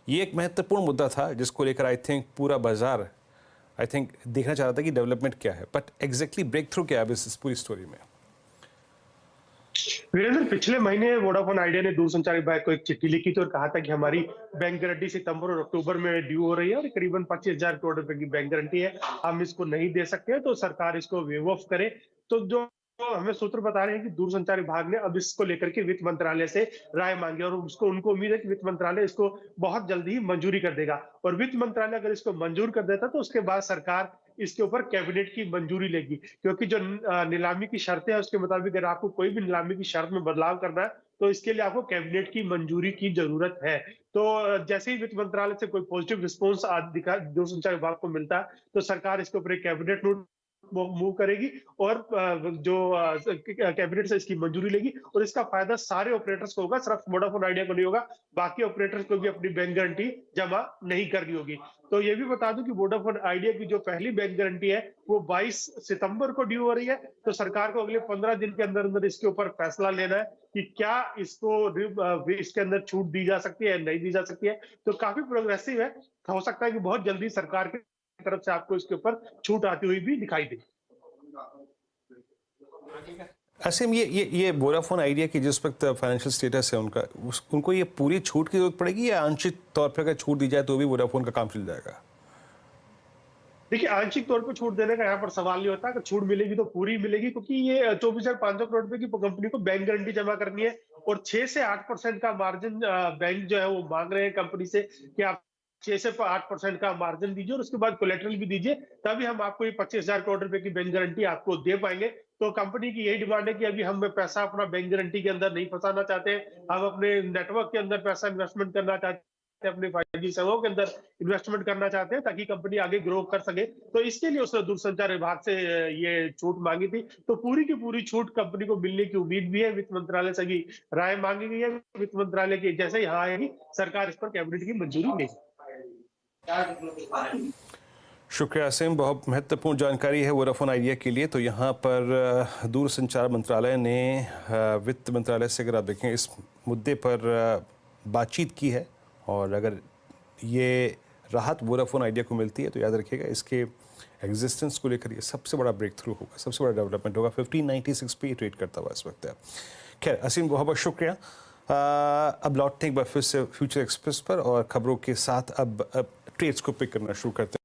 ये एक महत्वपूर्ण मुद्दा था जिसको लेकर आई थिंक पूरा बाजार देखना चाह रहा था कि डेवलपमेंट क्या है, बट एग्जैक्टली ब्रेक थ्रू क्या है इस पूरी स्टोरी में। वीरेंद्र, पिछले महीने वोडाफोन आइडिया ने दूरसंचार विभाग को एक चिट्ठी लिखी थी और कहा था कि हमारी बैंक गारंटी सितंबर और अक्टूबर में ड्यू हो रही है और करीबन 25,000 करोड़ रुपए की बैंक गारंटी है, हम इसको नहीं दे सकते हैं, तो सरकार इसको वेव ऑफ करे। तो जो जो हमें सूत्र बता रहे हैं कि दूरसंचार विभाग ने अब इसको लेकर के वित्त मंत्रालय से राय मांगी और उसको उनको उम्मीद है कि वित्त मंत्रालय इसको बहुत जल्दी ही मंजूरी कर देगा। और वित्त मंत्रालय अगर इसको मंजूर कर देता तो उसके बाद सरकार इसके ऊपर कैबिनेट की मंजूरी लेगी, क्योंकि जो नीलामी की शर्तें हैं उसके मुताबिक अगर आपको कोई भी नीलामी की शर्त में बदलाव करना है तो इसके लिए आपको कैबिनेट की मंजूरी की जरूरत है। तो जैसे ही वित्त मंत्रालय से कोई पॉजिटिव रिस्पॉन्स दूरसंचार विभाग को मिलता है तो सरकार इसके ऊपर एक कैबिनेट नोट मूव करेगी और जो कैबिनेट से इसकी मंजूरी लेगी और इसका फायदा सारे ऑपरेटर्स को होगा, सिर्फ वोडाफोन आइडिया को नहीं होगा, बाकी ऑपरेटर्स को भी अपनी बैंक गारंटी जमा नहीं करनी होगी। तो ये भी बता दूं कि वोडाफोन आइडिया की जो पहली बैंक गारंटी है वो 22 सितंबर को ड्यू हो रही है, तो सरकार को अगले 15 दिन के अंदर अंदर इसके ऊपर फैसला लेना है कि क्या इसके अंदर छूट दी जा सकती है, नहीं दी जा सकती है। तो काफी प्रोग्रेसिव है, हो सकता है कि बहुत जल्दी सरकार की तरफ से आपको इसके ऊपर छूट आती हुई भी दिखाई दे। असीम, ये वोडाफोन आइडिया की जिस वक्त फाइनेंशियल स्टेटस है उनका, उनको ये पूरी छूट की जरूरत पड़ेगी या आंशिक तौर पर अगर छूट दी जाए तो भी वोडाफोन का काम चल जाएगा? देखिए, आंशिक तौर पर छूट देने का यहाँ पर सवाल नहीं होता। अगर छूट मिलेगी तो पूरी मिलेगी, क्योंकि ये 24,500 करोड़ रुपए की कंपनी को बैंक गारंटी जमा करनी है और 6 से 8% का मार्जिन बैंक जो है वो मांग रहे हैं कंपनी से कि आप 6 से 8% का मार्जिन दीजिए और उसके बाद कोलेटरल भी दीजिए, तभी हम आपको ये 25,000 करोड़ रुपए की बैंक गारंटी आपको दे पाएंगे। तो कंपनी की यही डिमांड है कि अभी हम पैसा अपना बैंक गारंटी के अंदर नहीं फंसाना चाहते, हम अपने नेटवर्क के अंदर पैसा इन्वेस्टमेंट करना चाहते हैं, अपने 5G सेवाओं के अंदर इन्वेस्टमेंट करना चाहते हैं ताकि कंपनी आगे ग्रो कर सके। तो इसके लिए उसने दूरसंचार विभाग से ये छूट मांगी थी। तो पूरी की पूरी छूट कंपनी को मिलने की उम्मीद भी है। वित्त मंत्रालय से भी राय मांगी गई है, वित्त मंत्रालय की जैसे ही हाँ आएगी सरकार इस पर कैबिनेट की मंजूरी देगी। शुक्रिया असीम, बहुत महत्वपूर्ण जानकारी है वोडाफोन आइडिया के लिए। तो यहाँ पर दूरसंचार मंत्रालय ने वित्त मंत्रालय से, अगर आप देखें, इस मुद्दे पर बातचीत की है और अगर ये राहत वोडाफोन आइडिया को मिलती है तो याद रखिएगा इसके एग्जिस्टेंस को लेकर ये सबसे बड़ा ब्रेक थ्रू होगा, सबसे बड़ा डेवलपमेंट होगा। 1596 पे ट्रेड करता हुआ इस वक्त है। खैर असीम, बहुत बहुत शुक्रिया। अब लौटते हैं एक बार फिर से फ्यूचर एक्सप्रेस पर और खबरों के साथ अब ट्रेड्स को पिक करना शुरू करते हैं।